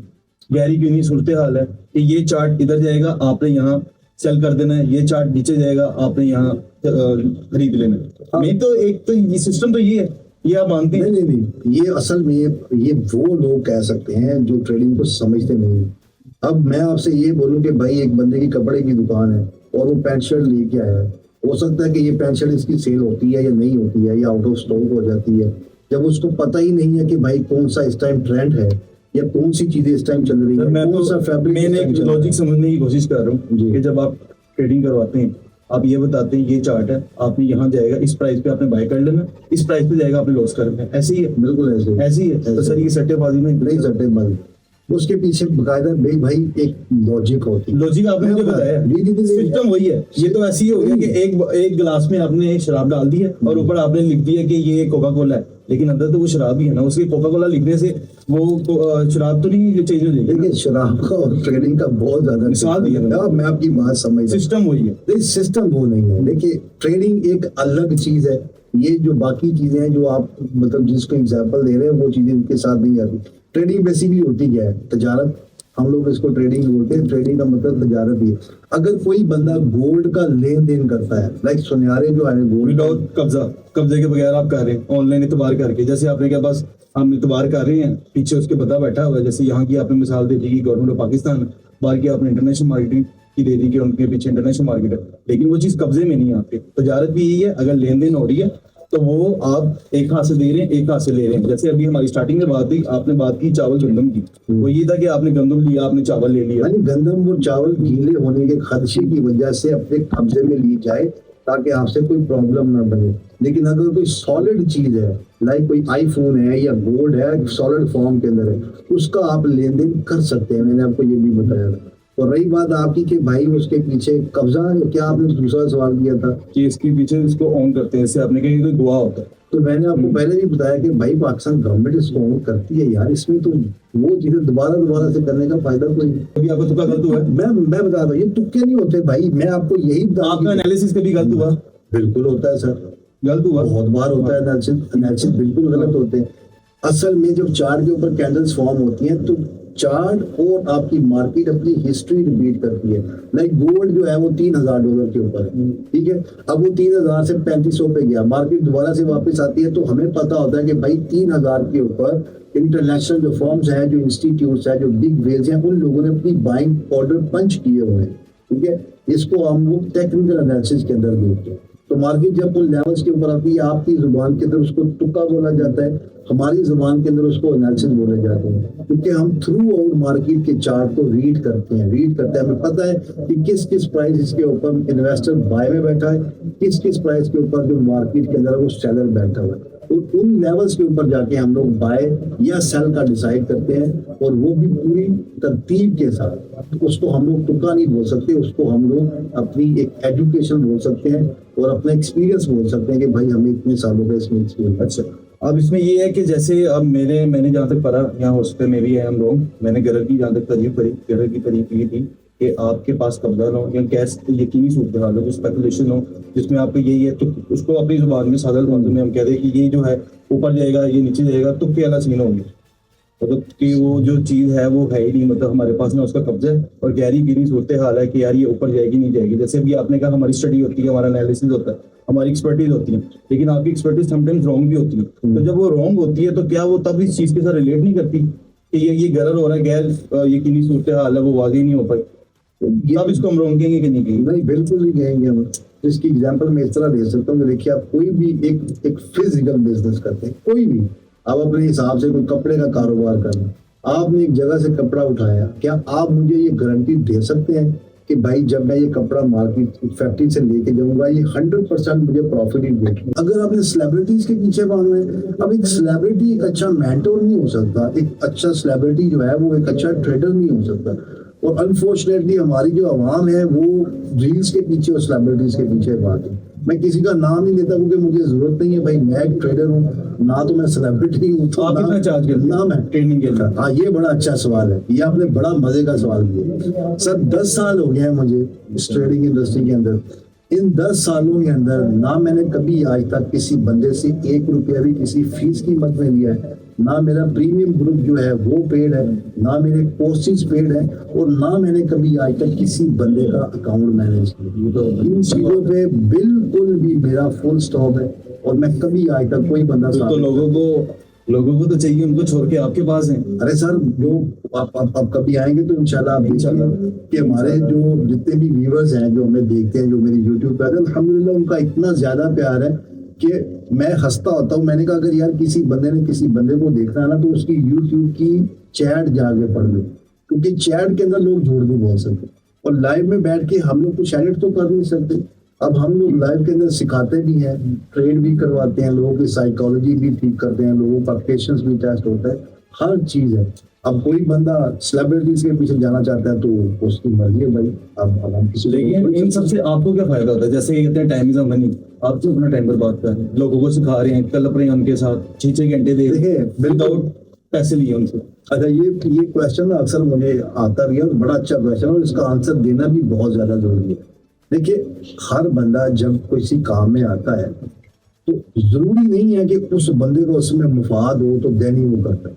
गहरी क्यों नहीं सूरत हाल है कि ये चार्ट इधर जाएगा आपने यहाँ सेल कर देना है, ये चार्ट नीचे जाएगा आपने यहाँ खरीद लेना है। हाँ। मैं तो एक तो ये सिस्टम तो ये है, ये आप मानते हैं? नहीं, ये असल में ये वो लोग कह सकते हैं जो ट्रेडिंग को समझते नहीं। अब मैं आपसे ये बोलूं कि भाई एक बंदे की कपड़े की दुकान है और वो पैंट शर्ट लेके आया है, हो सकता है कि ये पैंट शर्ट इसकी सेल होती है या नहीं होती है या आउट ऑफ स्टॉक हो जाती है, जब उसको पता ही नहीं है कि भाई कौन सा इस टाइम ट्रेंड है या कौन सी चीजें इस टाइम चल रही है, मैं कौन सा फैब्रिक। मैंने एक लॉजिक समझने की कोशिश कर रहा हूँ जी। कि जब आप ट्रेडिंग करवाते हैं आप ये बताते हैं ये चार्ट है, आपने यहाँ जाएगा इस प्राइस पे आपने बाय कर लेना, इस प्राइस पे जाएगा आपने लॉस कर लेना, ऐसे ही है? बिल्कुल ऐसे ही है। तो सर ये सट्टेबाजी में नहीं, सट्टेबाजी उसके पीछे बकायदा भाई एक लॉजिक होती है। लॉजिक आपने मुझे बताया, जी, सिस्टम वही है। ये तो ऐसे ही हो गया कि एक गिलास में आपने एक शराब डाल दी है और ऊपर आपने लिख दिया कि ये कोका कोला है, लेकिन अंदर तो वो शराब ही है ना। उसके कोका कोला लिखने से वो शराब तो नहीं चेंज हो जाएगी। देखिए शराब का और ट्रेडिंग का बहुत ज्यादा मिसाल दिया मैंने। मैं आपकी बात समझ, सिस्टम वही है। सिस्टम वो नहीं है। देखिए ट्रेडिंग एक अलग चीज है, ये जो बाकी चीजें हैं जो आप मतलब जिसको एग्जांपल दे रहे हैं वो चीजें उनके साथ नहीं आती। ट्रेडिंग बेसिकली होती क्या है? तजारत। हम लोग इसको ट्रेडिंग बोलते हैं, ट्रेडिंग का मतलब तजारत ही है। अगर कोई बंदा गोल्ड का लेन देन करता है, लाइक सुनहरे जो है गोल्ड विदाउट कब्जे के बगैर आप कर रहे हैं, ऑनलाइन इतबार करके, जैसे आपने क्या बस हम इतबार कर रहे हैं, पीछे उसके बता बैठा हुआ है। जैसे यहाँ की आपने मिसाल दे दी कि गवर्नमेंट ऑफ पाकिस्तान, बाहर की आपने इंटरनेशनल मार्केटिंग की दे दी कि उनके पीछे इंटरनेशनल मार्केट है, लेकिन वो चीज कब्जे में नहीं आती। तजारत भी यही है, अगर लेन देन हो रही है तो वो आप एक हाथ से दे रहे हैं, एक हाथ से ले रहे हैं। जैसे अभी हमारी स्टार्टिंग में बात हुई, आपने बात की चावल गंदम की, वो ये था कि आपने गंदम लिया, आपने चावल ले लिया। यानी गंदम और चावल गीले होने के खदशे की वजह से अपने कब्जे में ली जाए ताकि आपसे कोई प्रॉब्लम ना बने। लेकिन अगर कोई सॉलिड चीज है, लाइक कोई आईफोन है या गोल्ड है, सॉलिड फॉर्म के अंदर है, उसका आप लेन देन कर सकते हैं। मैंने आपको ये भी बताया था। और रही बात आपकी कि भाई उसके पीछे कब्जा है, क्या आपने दूसरा सवाल किया था कि इसके पीछे इसको ऑन करते हैं, जैसे आपने कहा कि कोई गवाह होता है। तो मैंने आपको पहले भी बताया कि भाई पाकिस्तान गवर्नमेंट इसको ऑन करती है यार, इसमें तो वो चीजें दोबारा से करने का फायदा कोई नहीं। कभी आपका तुक्का गलत हुआ है? मैं बता रहा हूँ ये तुक्के नहीं होते भाई, मैं आपको यही बता। आपका एनालिसिस कभी गलत हुआ? बिल्कुल होता है सर, गलत हुआ बहुत बार होता है। एनालिसिस बिल्कुल गलत होते हैं। असल में जब चार्ट के ऊपर कैंडल्स फॉर्म होती हैं तो चार्ट और आपकी मार्केट अपनी हिस्ट्री रिपीट करती है। लाइक गोल्ड जो है वो $3000 के ऊपर है, ठीक है। अब वो 3000 से 3500 पे गया, मार्केट दोबारा से वापस आती है, तो हमें पता होता है कि भाई 3000 के ऊपर इंटरनेशनल जो फर्म्स हैं, जो इंस्टीट्यूट्स हैं, जो बिग वेल्स हैं, उन लोगों ने अपनी बाइंग ऑर्डर पंच किए हुए हैं, ठीक है। इसको हम लोग टेक्निकल एनालिसिस के अंदर देखते हैं। तो मार्केट जब उन लेवल्स के ऊपर आती है, आपकी जुबान के अंदर उसको तुक्का बोला जाता है, हमारी जुबान के अंदर उसको एनालिसिस बोले जाते हैं, क्योंकि हम थ्रू आउट मार्केट के चार्ट को रीड करते हैं। हमें पता है कि किस किस प्राइस इसके ऊपर इन्वेस्टर बाय में बैठा है, किस किस प्राइस के ऊपर जो मार्केट के अंदर वो सेलर बैठा हुआ है। तो उन लेवल्स के ऊपर जाके हम लोग बाय या सेल का डिसाइड करते हैं, और वो भी पूरी तरतीब के साथ। उसको हम लोग तुक्का नहीं बोल सकते, उसको हम लोग अपनी एक एजुकेशन बोल सकते हैं और अपना एक्सपीरियंस बोल सकते हैं कि भाई हमें इतने सालों का इसमें एक्सपीरियंस। अच्छा, अब इसमें ये है कि जैसे अब मैंने जहाँ तक पढ़ा, यहाँ हॉस्पिटल में भी है हम लोग, मैंने गरर की जहाँ तक तारीफ करी, गरर की तारीफ ये थी कि आपके पास कब्जा ना हो या कैश यकीनी सूरत हाल हो, जो स्पेकुलेशन हो, जिसमें आपको यही है, तो उसको अपनी जुबान में सादा लफ्ज़ों में हम कह दें कि ये जो है ऊपर जाएगा, ये नीचे जाएगा, तो क्या वाला सीन होगी, मतलब कि वो जो चीज़ है वो है ही नहीं, मतलब हमारे पास ना उसका कब्जा है, और गहरी गहरी सूरत हाल है कि यार ये ऊपर जाएगी नहीं जाएगी। जैसे अभी आपने कहा हमारी स्टडी होती है, हमारा एनालिसिस होता है, हमारी एक्सपर्टीज होती है, लेकिन आपकी एक्सपर्टीज समटाइम्स रॉन्ग भी होती है। तो जब वो रॉन्ग होती है तो क्या वो तब इस चीज़ के साथ रिलेट नहीं करती कि ये गरर हो रहा है, गैर यकीनी सूरत हाल है, वो वाज़ेह नहीं हो पाई, तब इसको हम रॉन्ग कहेंगे कि नहीं कहेंगे? नहीं, बिल्कुल नहीं कहेंगे हम। इसकी एग्जांपल मैं इस तरह दे सकता हूँ कि देखिए, आप कोई भी एक फिजिकल बिजनेस करते हैं, कोई भी, आप अपने हिसाब से कोई कपड़े का कारोबार करना, आपने एक जगह से कपड़ा उठाया, क्या आप मुझे ये गारंटी दे सकते हैं कि भाई जब मैं ये कपड़ा मार्केट फैक्ट्री से लेके जाऊंगा ये 100% मुझे प्रॉफिट ही देगा। अगर आपने सेलिब्रिटीज के पीछे भागना है, अब एक सेलिब्रिटी एक अच्छा मेंटोर नहीं हो सकता, एक अच्छा सेलिब्रिटी जो है वो एक अच्छा ट्रेडर नहीं हो सकता। और अनफॉर्चुनेटली हमारी जो आवाम है वो रील्स के पीछे और सेलिब्रिटीज के पीछे भागे। मैं किसी का नाम नहीं लेता क्योंकि मुझे जरूरत नहीं है भाई, मैं एक ट्रेडर हूँ ना, तो मैं सेलिब्रिटी हूँ। तो आप कितना चार्ज करते हैं ना मैं ट्रेनिंग के लिए? हाँ, ये बड़ा अच्छा सवाल है, ये आपने बड़ा मजे का सवाल किया सर। 10 साल हो गए हैं मुझे इस ट्रेडिंग इंडस्ट्री के अंदर। इन 10 सालों के अंदर ना मैंने कभी आज तक किसी बंदे से 1 रुपया भी किसी फीस की मद में लिया है, ना मेरा प्रीमियम ग्रुप जो है वो पेड है, ना मेरे कोर्सेज पेड है, और ना मैंने कभी आज तक किसी बंदे का अकाउंट मैनेज किया। तो इन चीजों पे बिल्कुल भी मेरा फुल स्टॉप है, और मैं कभी आज तक कोई बंदा तो लोगों को तो चाहिए, उनको छोड़ के आपके पास हैं। अरे सर, जो आप कभी आएंगे तो इंशाल्लाह आप देखेंगे कि हमारे जो जितने भी व्यूअर्स हैं जो हमें देखते हैं, जो मेरी यूट्यूब पे आते हैं, अल्हम्दुलिल्लाह उनका इतना ज्यादा प्यार है कि मैं हंसता होता हूँ। मैंने कहा अगर यार किसी बंदे ने किसी बंदे को देखना है ना तो उसकी यूट्यूब की चैट जाके पढ़ लो, क्योंकि चैट के अंदर लोग झूठ नहीं बोल सकते, और लाइव में बैठ के हम लोग कुछ एडिट तो कर नहीं सकते। अब हम लोग लाइव के अंदर सिखाते भी हैं, ट्रेड भी करवाते हैं, लोगों की साइकोलॉजी भी ठीक करते हैं, लोगों का पेशेंस भी टेस्ट होता है, हर चीज है। अब कोई बंदा सेलिब्रिटीज के पीछे जाना चाहता है तो उसकी मर्जी है भाई। अब हम किसी लेकिन इन सबसे आपको क्या फायदा होता है? जैसे ये कहते हैं टाइम इज अ मनी, आप जो अपना टाइम बर्बाद कर रहे हैं, लोगों को सिखा रहे हैं, कल अपने उनके साथ 6-6 घंटे दे रहे हैं विदाउट पैसे लिए उनसे। अच्छा, ये क्वेश्चन अक्सर मुझे आता भी है और बड़ा अच्छा क्वेश्चन है, और इसका आंसर देना भी बहुत ज्यादा जरूरी है। देखिए, हर बंदा जब किसी काम में आता है तो जरूरी नहीं है कि उस बंदे को उसमें मुफाद हो तो देन ही वो करता है।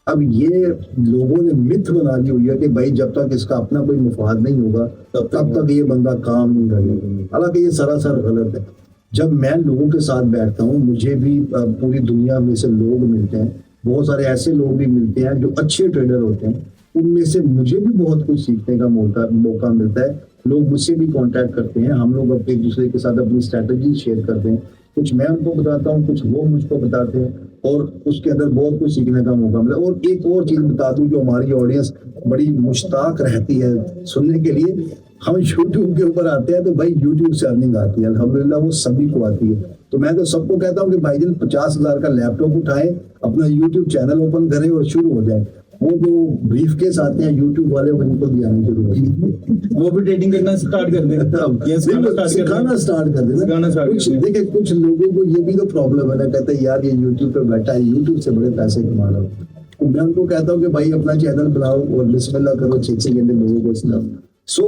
अब ये लोगों ने मिथ बना दी हुई है कि भाई जब तक इसका अपना कोई मुफाद नहीं होगा तब तक ये बंदा काम नहीं करेगा, हालांकि ये सरासर गलत है। जब मैं लोगों के साथ बैठता हूँ, मुझे भी पूरी दुनिया में से लोग मिलते हैं, बहुत सारे ऐसे लोग भी मिलते हैं जो अच्छे ट्रेडर होते हैं, उनमें से मुझे भी बहुत कुछ सीखने का मौका मिलता है। लोग मुझसे भी कांटेक्ट करते हैं, हम लोग एक दूसरे के साथ अपनी स्ट्रैटेजी शेयर करते हैं, कुछ मैं उनको बताता हूँ, कुछ वो मुझको बताते हैं, और उसके अंदर बहुत कुछ सीखने का मौका मिला। और एक और चीज बता दूं जो हमारी ऑडियंस बड़ी मुश्ताक रहती है सुनने के लिए, हम यूट्यूब के ऊपर आते हैं तो भाई यूट्यूब से अर्निंग आती है, अल्हम्दुलिल्लाह वो सभी को आती है। तो मैं तो सबको कहता हूँ कि भाईजान 50,000 का लैपटॉप उठाएं, अपना यूट्यूब चैनल ओपन करें और शुरू हो जाए। वो जो ब्रीफ केस आते हैं यूट्यूब वाले, उनको भी आने शुरू हो जाए, वो भी ट्रेडिंग करना स्टार्ट कर दें, सिखाना स्टार्ट कर देना। देखिए, कुछ लोगों को ये भी तो प्रॉब्लम है ना, कहते हैं यार ये यूट्यूब पे बैठा है, यूट्यूब से बड़े पैसे कमा रहा हूँ। तो मैं उनको कहता हूँ कि भाई अपना चैनल बनाओ और बिस्मिल्लाह करो, 6-6 घंटे लोगों को सिखाओ। सो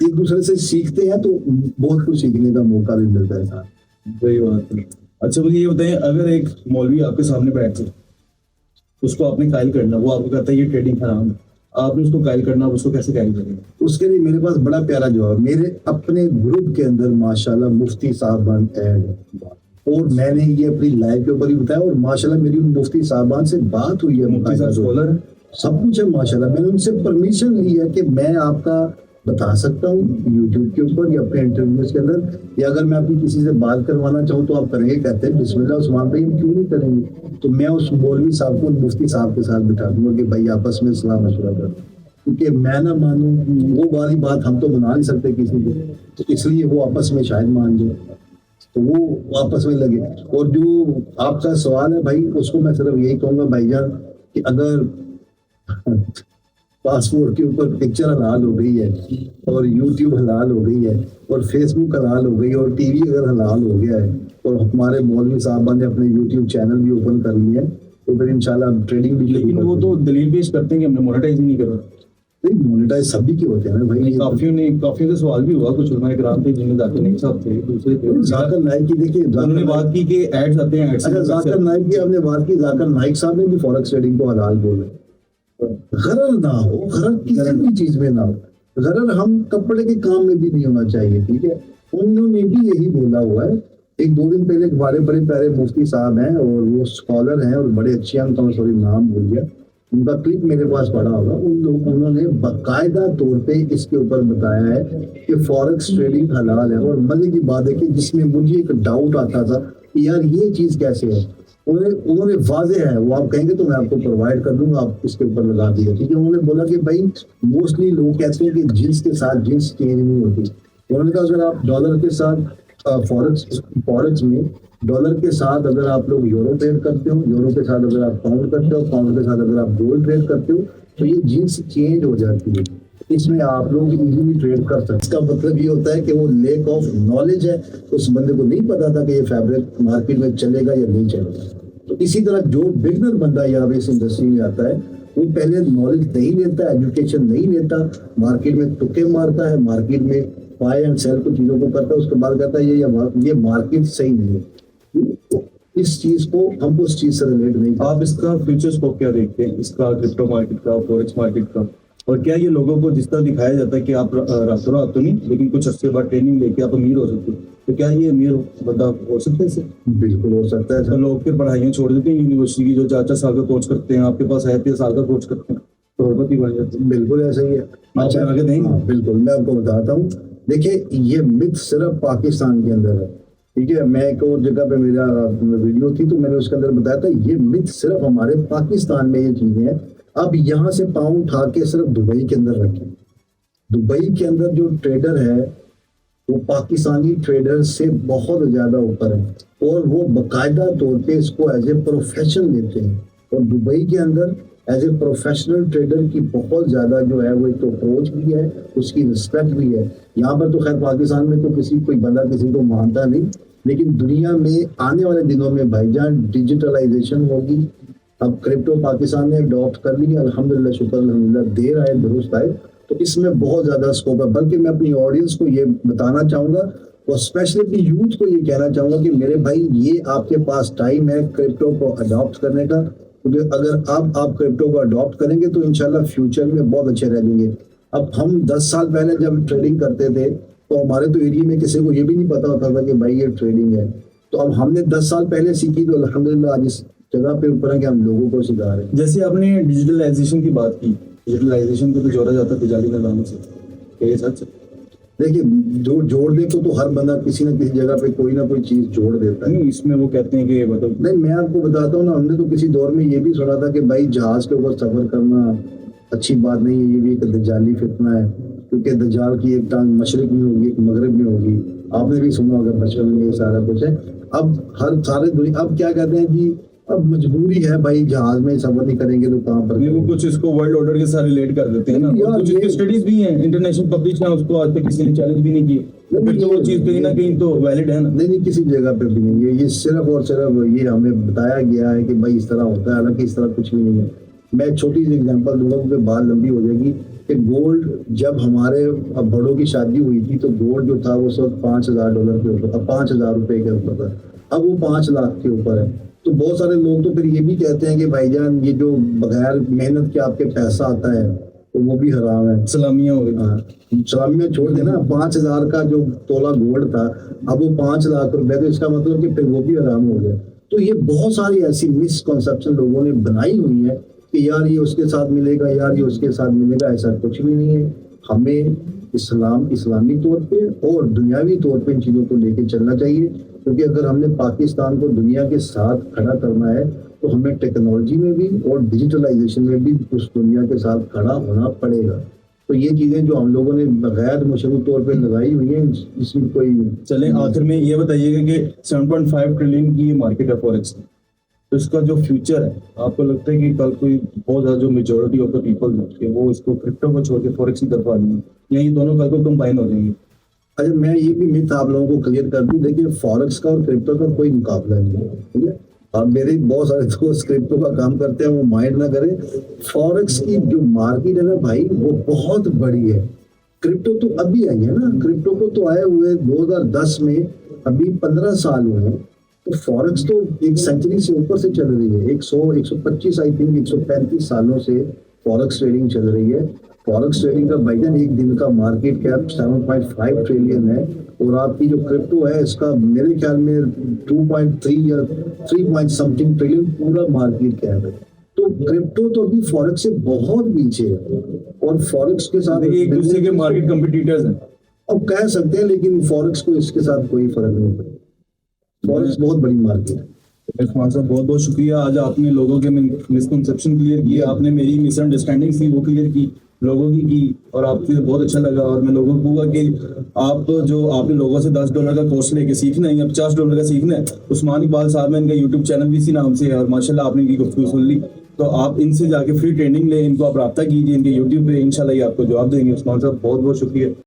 एक दूसरे से सीखते हैं तो बहुत कुछ सीखने का मौका भी मिलता है साथ। सही बात है। अच्छा, मुझे ये बताएं, अगर एक मौलवी आपके सामने बैठ जाए, उसको आपने कायल करना, वो आपको कहता है ये ट्रेडिंग हराम है, आपने उसको कायल करना, उसको कैसे कायल करेंगे? उसके लिए मेरे पास बड़ा प्यारा जवाब, मेरे अपने ग्रुप के अंदर माशाल्लाह मुफ्ती साहबान ऐड है, और मैंने ये अपनी लाइव के ऊपर ही बताया, और माशाल्लाह मेरी उन मुफ्ती साहबान से बात हुई है, मुफ्ती साहब स्कॉलर सब कुछ है माशाल्लाह। मैंने उनसे परमिशन ली है कि मैं आपका बता सकता हूँ यूट्यूब के ऊपर या अपने इंटरव्यूज के अंदर, या अगर मैं अपनी किसी से बात करवाना चाहूँ तो आप करेंगे? कहते हैं बिस्मिल्लाह उस्मान भाई, हम क्यों नहीं करेंगे। तो मैं उस मौलवी साहब को मुफ्ती साहब के साथ बिठा दूंगा कि भाई आपस में सलाह मशवरा करो, क्योंकि मैं ना मानूं वो वाली बात हम तो बना नहीं सकते किसी को, तो इसलिए वो आपस में शायद मान जाए, तो वो आपस में लगे। और जो आपका सवाल है भाई, उसको मैं सिर्फ यही कहूंगा भाईजान कि अगर पासपोर्ट के ऊपर पिक्चर हलाल हो गई है, और यूट्यूब हलाल हो गई है, और फेसबुक हलाल हो गई, और टीवी अगर हलाल हो गया है, और हमारे मौलवी साहबान ने अपने यूट्यूब चैनल भी ओपन कर लिए हैं, तो फिर इंशाल्लाह ट्रेडिंग भी। लेकिन वो तो दलील पेश करते हैं कि हमने मोनेटाइज नहीं करा। नहीं, मोनेटाइज सभी के होते हैं ना भाई। काफियों से सवाल भी हुआ, कुछ उलमा इकराम थे जिनमें जाकिर नाइक साहब थे, दूसरे थे, जाकिर नाइक की, देखिए उन्होंने बात की कि एड्स आते हैं। अच्छा, जाकिर नाइक की आपने बात की, जाकिर नाइक साहब ने भी फॉरेक्स ट्रेडिंग को हलाल बोले। गरर ना हो, गरर किसी भी चीज में ना हो, गरर हम कपड़े के काम में भी नहीं होना चाहिए, ठीक है। उन्होंने भी यही बोला हुआ है। 1-2 दिन पहले बड़े बड़े प्यारे मुफ्ती साहब हैं, और वो स्कॉलर हैं, और बड़े अच्छे हैं, उनका सॉरी नाम भूल गया, उनका क्लिप मेरे पास पड़ा होगा। उन्होंने बाकायदा तौर पे इसके ऊपर बताया है कि फॉरेक्स ट्रेडिंग हलाल है। और मजे की बात है कि जिसमें मुझे एक डाउट आता था कि यार ये चीज कैसे है, उन्होंने वाजे है, वो आप कहेंगे तो मैं आपको प्रोवाइड कर दूंगा, आप इसके ऊपर लगा दिए, ठीक है। उन्होंने बोला कि भाई मोस्टली लोग कहते हैं कि जींस के साथ जींस चेंज नहीं होती। उन्होंने कहा अगर आप डॉलर के साथ फॉरेक्स में डॉलर के साथ अगर आप लोग यूरो ट्रेड करते हो, यूरो के साथ अगर आप पाउंड करते हो, पाउंड के साथ अगर आप गोल्ड ट्रेड करते हो, तो ये जींस चेंज हो जाती है। इसमें आप लोग इजीली ट्रेड कर सकते हैं। इसका मतलब ये होता है कि वो लेक ऑफ नॉलेज है, उस बंदे को नहीं पता था कि ये फैब्रिक मार्केट में चलेगा या नहीं चलेगा। तो इसी तरह जो बिगनर बंदा यहाँ इस इंडस्ट्री में आता है, वो पहले नॉलेज नहीं लेता, एजुकेशन नहीं लेता, मार्केट में तुक्के मारता है, मार्केट में बाय एंड सेल को चीजों को करता है, उसके बाद कहता है ये मार्केट सही नहीं है। तो इस चीज को हमको उस चीज से रिलेट नहीं। आप इसका फ्यूचर स्कोप क्या देखते हैं, इसका क्रिप्टो मार्केट का, फॉरेक्स मार्केट का, और क्या ये लोगों को जिस तरह दिखाया जाता है कि आप रातों रात तो नहीं, लेकिन कुछ अर्से बाद ट्रेनिंग लेके आप अमीर हो सकते हो, तो क्या ये अमीर बंदा हो सकता है इससे? बिल्कुल हो सकता है। तो लोग फिर पढ़ाइयाँ छोड़ देते हैं यूनिवर्सिटी की, जो 4-4 साल का कोर्स करते हैं, आपके पास है 3 साल का कोर्स करते हैं, करोड़पति बन जाते हैं। बिल्कुल ऐसा ही है। अच्छा आगे नहीं, बिल्कुल मैं आपको बताता हूँ। देखिए ये मिथ सिर्फ पाकिस्तान के अंदर है, ठीक है। मैं एक और जगह पे मेरा वीडियो थी तो मैंने उसके अंदर बताया था ये मिथ सिर्फ हमारे पाकिस्तान में ये चीजें हैं। अब यहाँ से पाँव उठा के सिर्फ दुबई के अंदर रखें। दुबई के अंदर जो ट्रेडर है वो पाकिस्तानी ट्रेडर से बहुत ज्यादा ऊपर है और वो बाकायदा तौर पे इसको एज ए प्रोफेशन लेते हैं। और दुबई के अंदर एज ए प्रोफेशनल ट्रेडर की बहुत ज्यादा जो है वो एक तो अप्रोच भी है, उसकी रिस्पेक्ट भी है। यहाँ पर तो खैर पाकिस्तान में तो कोई बंदा किसी को मानता नहीं, लेकिन दुनिया में आने वाले दिनों में भाईजान डिजिटलाइजेशन होगी। अब क्रिप्टो पाकिस्तान ने अडॉप्ट कर ली, अल्हम्दुलिल्लाह, शुक्र अल्हम्दुलिल्लाह, देर आए दुरुस्त आए। तो इसमें बहुत ज्यादा स्कोप है। बल्कि मैं अपनी ऑडियंस को ये बताना चाहूंगा और स्पेशली अपनी यूथ को ये कहना चाहूंगा कि मेरे भाई ये आपके पास टाइम है क्रिप्टो को अडॉप्ट करने का, क्योंकि अगर आप क्रिप्टो को अडॉप्ट करेंगे तो इंशाल्लाह फ्यूचर में बहुत अच्छे रहेंगे। अब हम 10 साल पहले जब ट्रेडिंग करते थे तो हमारे तो एरिया में किसी को ये भी नहीं पता होता था कि भाई ये ट्रेडिंग है। तो अब हमने 10 साल पहले सीखी तो अल्हम्दुलिल्लाह आज इस जगह पे ऊपर है कि हम लोगों को सिखा रहे हैं। जैसे आपने डिजिटलाइजेशन की बात की, डिजिटलाइजेशन को तो जोड़ा जाता है तिजारी निज़ाम से, क्या ये सच है? देखिए जो जोड़ने को तो हर बंदा किसी न किसी जगह पे कोई ना कोई चीज जोड़ देता है। नहीं, इसमें वो कहते हैं कि मतलब नहीं, मैं आपको बताता हूँ ना, हमने तो किसी दौर में ये भी सुना था कि भाई जहाज के ऊपर सफर करना अच्छी बात नहीं है, ये भी एक दज्जाली फितना है, क्योंकि दज्जाल की एक टांग मशरिक में होगी, एक मगरिब में होगी। आपने भी सुना होगा बचपन में, ये सारा कुछ है। अब सारे दुनिया अब क्या कहते हैं जी, अब मजबूरी है भाई, जहाज में सफर नहीं करेंगे तो कहाँ पर। वो कुछ इसको वर्ल्ड ऑर्डर के साथ रिलेट कर देते हैं ना, और कुछ इसकी स्टडीज भी हैं, इंटरनेशनल पब्लिश है, उसको आज तक किसी ने चैलेंज भी नहीं किया, फिर तो वो चीज कहीं ना कहीं तो वैलिड है ना। नहीं, किसी जगह पे भी नहीं है। ये सिर्फ और सिर्फ ये हमें बताया गया है कि भाई इस तरह होता है, हालांकि इस तरह कुछ भी नहीं है। मैं एक छोटी सी एग्जांपल दूंगा क्योंकि बात लंबी हो जाएगी कि गोल्ड जब हमारे बड़ों की शादी हुई थी तो गोल्ड जो था वो सब $5,000 के ऊपर था, 5,000 रुपए के ऊपर था। अब वो 5 लाख के ऊपर है। तो बहुत सारे लोग तो फिर ये भी कहते हैं कि भाईजान ये जो बगैर मेहनत के आपके पैसा आता है तो वो भी हराम है, सलामियां हो गई। हाँ, सलामियां छोड़ देना। 5,000 का जो तोला गोल्ड था अब वो 5 लाख रुपए, तो इसका मतलब कि फिर वो भी हराम हो गया। तो ये बहुत सारी ऐसी मिसकॉन्सेप्शन लोगों ने बनाई हुई है कि यार ये उसके साथ मिलेगा, यार ये उसके साथ मिलेगा। ऐसा कुछ भी नहीं है। हमें इस्लामी तौर पे और दुनियावी तौर पे इन चीज़ों को लेके चलना चाहिए, क्योंकि अगर हमने पाकिस्तान को दुनिया के साथ खड़ा करना है तो हमें टेक्नोलॉजी में भी और डिजिटलाइजेशन में भी उस दुनिया के साथ खड़ा होना पड़ेगा। तो ये चीज़ें जो हम लोगों ने गैर मशरूत तौर पे लगाई हुई हैं, इसमें कोई। चले आखिर में ये बताइएगा कि 7.5 ट्रिलियन की मार्केट है फॉरेक्स की, तो इसका जो फ्यूचर है, आपको लगता है कि कल कोई बहुत ज्यादा जो मेजोरिटी ऑफ द पीपल है वो इसको क्रिप्टो को छोड़ के फॉरेक्स की तरफ आ जाएंगे, या ये दोनों कल को कंबाइन हो जाएंगे? अच्छा, मैं ये भी मिथ आप लोगों को क्लियर कर दूं। देखिए फॉरेक्स का और क्रिप्टो का कोई मुकाबला नहीं है, ठीक है। अब मेरे बहुत सारे दोस्त क्रिप्टो का काम करते हैं, वो माइंड ना करें। फॉरेक्स की जो मार्केट है ना भाई, वो बहुत बड़ी है। क्रिप्टो तो अभी आई है ना, क्रिप्टो को तो आए हुए 2010 में, अभी 15 साल हुए हैं। तो फॉरेक्स तो एक सेंचुरी से ऊपर से चल रही है। 125 आई थिंक 135 सालों से फॉरेक्स ट्रेडिंग चल रही है। फॉरेक्स ट्रेडिंग का भाईजान एक दिन का मार्केट कैप 7.5 ट्रिलियन है, और आपकी जो क्रिप्टो है इसका मेरे ख्याल में 2.3 या 3 समथिंग ट्रिलियन पूरा मार्केट कैप है। तो क्रिप्टो तो अभी फॉरेक्स से बहुत पीछे है, और फॉरेक्स के साथ एक दूसरे के मार्केट कंपिटिटर्स हैं, अब कह सकते हैं, लेकिन फॉरेक्स को इसके साथ कोई फर्क नहीं पड़ेगा। फॉरेक्स बहुत बड़ी मार्केट है। उस्मान साहब बहुत बहुत शुक्रिया, आज आपने लोगों के मिसकंसेप्शन क्लियर किए, आपने मेरी मिसअंडरस्टैंडिंग थी वो क्लियर की, लोगों की और आपसे बहुत अच्छा लगा। और मैं लोगों को कहूँगा कि आप जो आपने लोगों से $10 का कोर्स लेके सीखना है या $50 का सीखना है, उस्मान इकबाल साहब है, इनका यूट्यूब चैनल भी इसी नाम से है और माशाल्लाह आपने इनकी गुफ्तगू सुन ली, तो आप इनसे जाके फ्री ट्रेनिंग लें, इनको आप रब्ता कीजिए, इनके यूट्यूब पे इंशाल्लाह ये आपको जवाब देंगे। उस्मान साहब बहुत बहुत शुक्रिया।